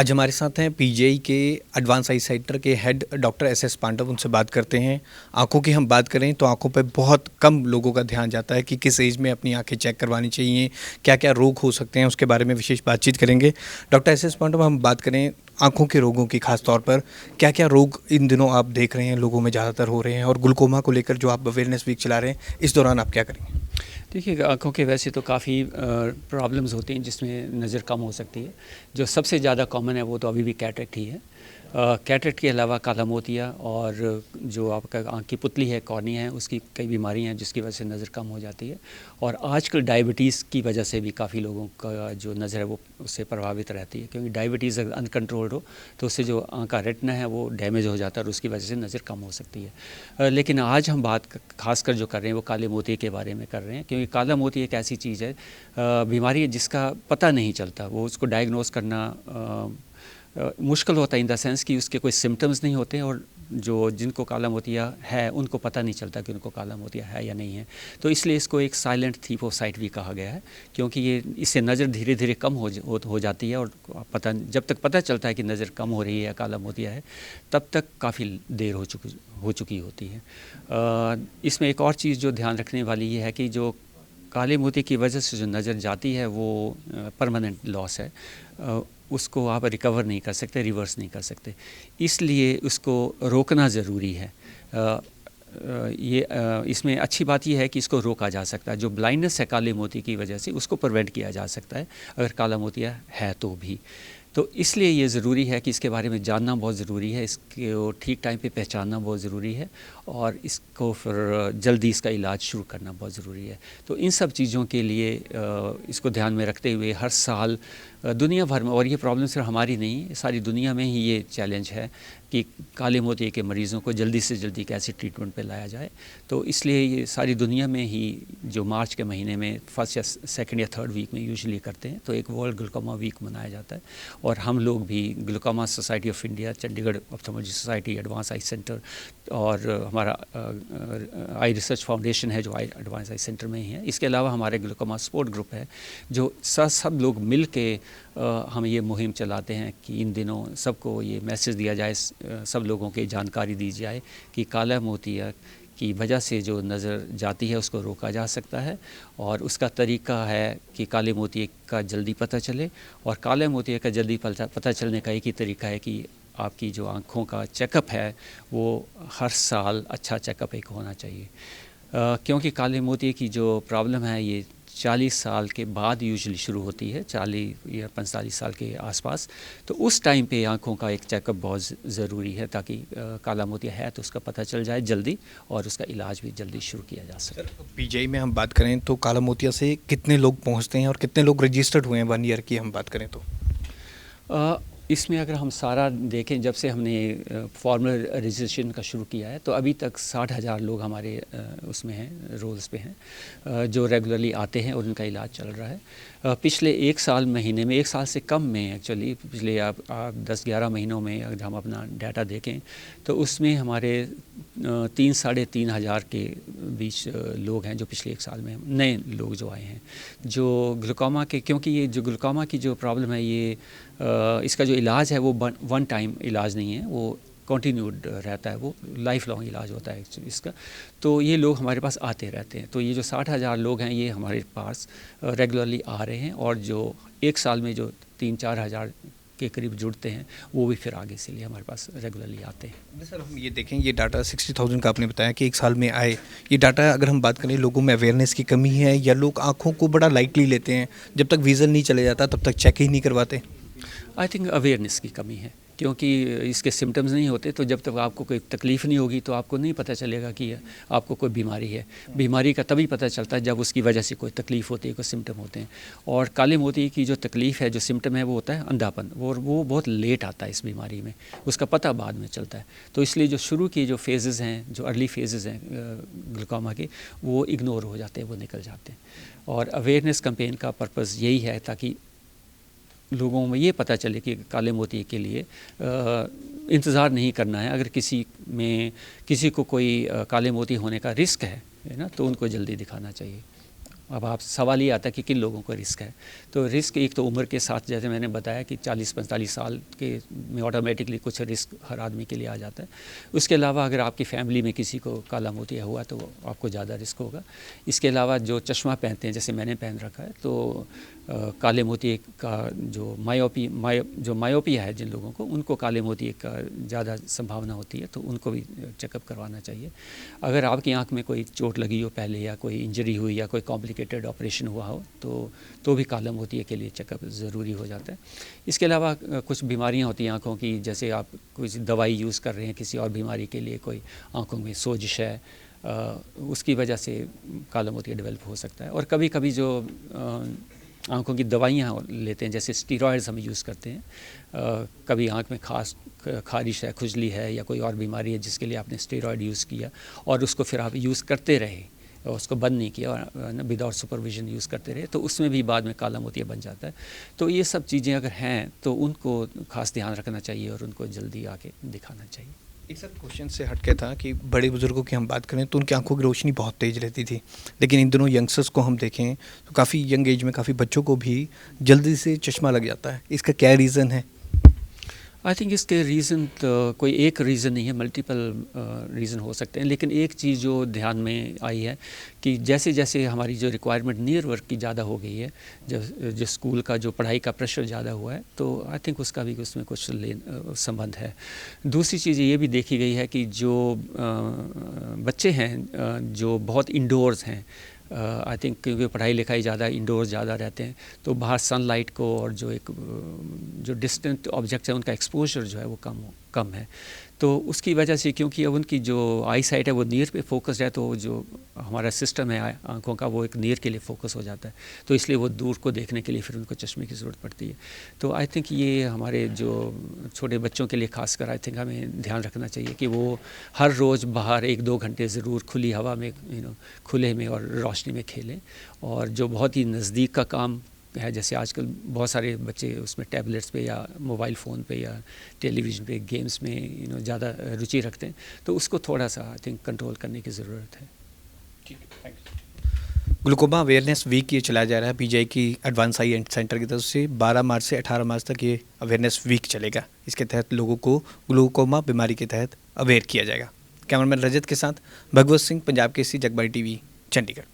आज हमारे साथ हैं पीजीआई के एडवांस आई सेंटर के हेड डॉक्टर एस पांडव। उनसे बात करते हैं। आंखों की हम बात करें तो आंखों पे बहुत कम लोगों का ध्यान जाता है कि किस एज में अपनी आंखें चेक करवानी चाहिए, क्या क्या रोग हो सकते हैं, उसके बारे में विशेष बातचीत करेंगे। डॉक्टर एस पांडव, हम बात करें आंखों के रोगों की, खास तौर पर क्या क्या रोग इन दिनों आप देख रहे हैं लोगों में ज़्यादातर हो रहे हैं, और ग्लूकोमा को लेकर जो आप अवेयरनेस वीक चला रहे हैं, इस दौरान आप क्या करेंगे? देखिए, आँखों के वैसे तो काफ़ी प्रॉब्लम्स होती हैं जिसमें नज़र कम हो सकती है। जो सबसे ज़्यादा कॉमन है वो तो अभी भी कैटरेक्ट ही है। कैटरेक्ट के अलावा काला मोतिया और जो आपका आँख की पुतली है, कॉर्निया है, उसकी कई बीमारियां हैं जिसकी वजह से नज़र कम हो जाती है। और आजकल डायबिटीज़ की वजह से भी काफ़ी लोगों का जो नज़र है वो उससे प्रभावित रहती है, क्योंकि डायबिटीज़ अगर अनकंट्रोल्ड हो तो उससे जो आँख का रेटिना है वो डैमेज हो जाता है और उसकी वजह से नज़र कम हो सकती है। लेकिन आज हम बात खासकर जो कर रहे हैं वो काले मोतिये के बारे में कर रहे हैं, क्योंकि काला मोतिया एक ऐसी चीज़ है, बीमारी है जिसका पता नहीं चलता। वो उसको डायग्नोस करना मुश्किल होता है, इन द सेंस कि उसके कोई सिम्टम्स नहीं होते, और जो जिनको काला मोतिया है उनको पता नहीं चलता कि उनको काला मोतिया है या नहीं है। तो इसलिए इसको एक साइलेंट थीफ ऑफ साइट भी कहा गया है, क्योंकि ये इससे नज़र धीरे धीरे कम हो जाती है, और जब तक पता चलता है कि नज़र कम हो रही है या काला मोतिया है, तब तक काफ़ी देर हो चुकी होती है। इसमें एक और चीज़ जो ध्यान रखने वाली ये है कि जो काले मोतिये की वजह से जो नज़र जाती है वो परमानेंट लॉस है। उसको आप रिकवर नहीं कर सकते, रिवर्स नहीं कर सकते, इसलिए उसको रोकना ज़रूरी है। इसमें अच्छी बात यह है कि इसको रोका जा सकता है। जो ब्लाइंडनेस है काले मोती की वजह से, उसको प्रिवेंट किया जा सकता है अगर काला मोतिया है तो भी। तो इसलिए ये ज़रूरी है कि इसके बारे में जानना बहुत ज़रूरी है, इसको ठीक टाइम पे पहचानना बहुत ज़रूरी है, और इसको फिर जल्दी इसका इलाज शुरू करना बहुत ज़रूरी है। तो इन सब चीज़ों के लिए इसको ध्यान में रखते हुए हर साल दुनिया भर में, और ये प्रॉब्लम सिर्फ हमारी नहीं, सारी दुनिया में ही ये चैलेंज है कि काले मोतिये के मरीज़ों को जल्दी से जल्दी कैसे ट्रीटमेंट पे लाया जाए। तो इसलिए ये सारी दुनिया में ही जो मार्च के महीने में फर्स्ट या सेकंड या थर्ड वीक में यूजुअली करते हैं, तो एक वर्ल्ड ग्लूकोमा वीक मनाया जाता है। और हम लोग भी glaucoma society of India, Chandigarh ophthalmology society, advance I centre, और हमारा आई रिसर्च फाउंडेशन है जो एडवांस आई सेंटर में ही है। इसके अलावा हमारे ग्लूकोमा सपोर्ट ग्रुप है, जो सब लोग मिल के हम ये मुहिम चलाते हैं कि इन दिनों सबको ये मैसेज दिया जाए, सब लोगों की जानकारी दी जाए कि काला मोतिया की वजह से जो नज़र जाती है उसको रोका जा सकता है। और उसका तरीका है कि काले मोतिये का जल्दी पता चले, और काले मोतिये का जल्दी पता चलने का एक ही तरीका है कि आपकी जो आँखों का चेकअप है वो हर साल अच्छा चेकअप एक होना चाहिए। क्योंकि काले मोतिये की जो प्रॉब्लम है ये 40 साल के बाद यूजुअली शुरू होती है, 40 या 45 साल के आसपास। तो उस टाइम पे आँखों का एक चेकअप बहुत ज़रूरी है, ताकि काला मोतिया है तो उसका पता चल जाए जल्दी, और उसका इलाज भी जल्दी शुरू किया जा सके। पीजीआई में हम बात करें तो काला मोतिया से कितने लोग पहुंचते हैं और कितने लोग रजिस्टर्ड हुए हैं 1 ईयर की हम बात करें तो? इसमें अगर हम सारा देखें, जब से हमने फॉर्मल रजिस्ट्रेशन का शुरू किया है, तो अभी तक 60,000 लोग हमारे उसमें हैं, रोल्स पे हैं, जो रेगुलरली आते हैं और उनका इलाज चल रहा है। पिछले एक साल से कम में एक्चुअली, पिछले आप 10-11 महीनों में अगर हम अपना डाटा देखें तो उसमें हमारे 3-3.5 हज़ार के बीच लोग हैं जो पिछले एक साल में नए लोग जो आए हैं जो ग्लूकोमा के। क्योंकि ये जो ग्लूकोमा की जो प्रॉब्लम है, ये इसका जो इलाज है वो वन टाइम इलाज नहीं है, वो कंटिन्यूड रहता है, वो लाइफ लॉन्ग इलाज होता है एक्चुअली इसका। तो ये लोग हमारे पास आते रहते हैं। तो ये जो 60,000 लोग हैं ये हमारे पास रेगुलरली आ रहे हैं, और जो एक साल में जो 3-4 हज़ार के करीब जुड़ते हैं वो भी फिर आगे से लिए हमारे पास रेगुलरली आते हैं। सर, हम ये देखें, ये डाटा 60,000 का आपने बताया कि एक साल में आए, ये डाटा अगर हम बात करें, लोगों में अवेयरनेस की कमी है या लोग आँखों को बड़ा लाइटली लेते हैं, जब तक विज़न नहीं चले जाता तब तक चेक ही नहीं करवाते? आई थिंक अवेयरनेस की कमी है, क्योंकि इसके सिम्टम्स नहीं होते, तो जब तक आपको कोई तकलीफ़ नहीं होगी तो आपको नहीं पता चलेगा कि आपको कोई बीमारी है। बीमारी का तभी पता चलता है जब उसकी वजह से कोई तकलीफ़ होती है, कोई सिम्टम होते हैं। और काले मोतिये की जो तकलीफ़ है, जो सिम्टम है, वो होता है अंधापन, और वो बहुत लेट आता है इस बीमारी में, उसका पता बाद में चलता है। तो इसलिए जो शुरू की जो फेजेज़ हैं, जो अर्ली फेजेज़ हैं ग्लूकोमा के, वो इग्नोर हो जाते हैं, वो निकल जाते हैं। और अवेयरनेस कैंपेन का पर्पज़ यही है ताकि लोगों में ये पता चले कि काले मोतिये के लिए इंतज़ार नहीं करना है। अगर किसी को कोई काले मोतिये होने का रिस्क है ना, तो उनको जल्दी दिखाना चाहिए। अब आप सवाल ये आता है कि किन लोगों को रिस्क है। तो रिस्क एक तो उम्र के साथ, जैसे मैंने बताया कि 40-45 साल के में ऑटोमेटिकली कुछ रिस्क हर आदमी के लिए आ जाता है। उसके अलावा अगर आपकी फैमिली में किसी को काला मोतिया हुआ तो आपको ज़्यादा रिस्क होगा। इसके अलावा जो चश्मा पहनते हैं, जैसे मैंने पहन रखा है, तो काले मोतिये का जो मायोपिया है जिन लोगों को, उनको काले मोतिये का ज़्यादा संभावना होती है, तो उनको भी चेकअप करवाना चाहिए। अगर आपकी आंख में कोई चोट लगी हो पहले, या कोई इंजरी हुई, या कोई कॉम्प्लिकेटेड ऑपरेशन हुआ हो, तो भी काला मोतिये के लिए चेकअप ज़रूरी हो जाता है। इसके अलावा कुछ बीमारियां होती हैं आँखों की, जैसे आप कुछ दवाई यूज़ कर रहे हैं किसी और बीमारी के लिए, कोई आँखों में सोजिश है, उसकी वजह से काला मोतिया डेवलप हो सकता है। और कभी कभी जो आँखों की दवाइयाँ लेते हैं, जैसे स्टीरॉयड्स हम यूज़ करते हैं, कभी आँख में खारिश है, खुजली है, या कोई और बीमारी है जिसके लिए आपने स्टीरॉयड यूज़ किया और उसको फिर आप यूज़ करते रहे, उसको बंद नहीं किया और विदाउट सुपरविजन यूज़ करते रहे, तो उसमें भी बाद में काला मोतिया बन जाता है। तो ये सब चीज़ें अगर हैं तो उनको खास ध्यान रखना चाहिए और उनको जल्दी आके दिखाना चाहिए। एक सर क्वेश्चन से हटके था कि बड़े बुजुर्गों की हम बात करें तो उनकी आंखों की रोशनी बहुत तेज़ रहती थी, लेकिन इन दिनों यंगस्टर्स को हम देखें तो काफ़ी यंग एज में काफ़ी बच्चों को भी जल्दी से चश्मा लग जाता है। इसका क्या रीज़न है? आई थिंक इसके रीज़न तो कोई एक रीज़न नहीं है, मल्टीपल रीज़न हो सकते हैं। लेकिन एक चीज़ जो ध्यान में आई है कि जैसे जैसे हमारी जो रिक्वायरमेंट नियर वर्क की ज़्यादा हो गई है, जो स्कूल का जो पढ़ाई का प्रेशर ज़्यादा हुआ है, तो आई थिंक उसका भी उसमें कुछ संबंध है। दूसरी चीज़ ये भी देखी गई है कि जो बच्चे हैं जो बहुत इंडोर्स हैं, आई थिंक क्योंकि पढ़ाई लिखाई ज़्यादा, इंडोर ज़्यादा रहते हैं, तो बाहर सनलाइट को और जो डिस्टेंट ऑब्जेक्ट्स हैं उनका एक्सपोजर जो है वो कम है। तो उसकी वजह से, क्योंकि अब उनकी जो आई साइट है वो नियर पे फोकस्ड है, तो जो हमारा सिस्टम है आँखों का वो एक नियर के लिए फोकस हो जाता है, तो इसलिए वो दूर को देखने के लिए फिर उनको चश्मे की ज़रूरत पड़ती है। तो आई थिंक ये हमारे जो छोटे बच्चों के लिए खासकर आई थिंक हमें ध्यान रखना चाहिए कि वो हर रोज़ बाहर 1-2 घंटे ज़रूर खुली हवा में, खुले में और रोशनी में खेलें। और जो बहुत ही नज़दीक का काम है, जैसे आजकल बहुत सारे बच्चे उसमें टैबलेट्स पे या मोबाइल फ़ोन पे या टेलीविज़न पे गेम्स में ज़्यादा रुचि रखते हैं, तो उसको थोड़ा सा आई थिंक कंट्रोल करने की ज़रूरत है। ठीक है, thank you. Glaucoma awareness week ये चलाया जा रहा है पीजीआई की एडवांस आई सेंटर की तरफ से। 12 मार्च से 18 मार्च तक ये अवेयरनेस वीक चलेगा। इसके तहत लोगों को ग्लूकोमा बीमारी के तहत अवेयर किया जाएगा। कैमरामैन रजत के साथ भगवत सिंह, पंजाब केसरी, जगबानी टीवी, चंडीगढ़।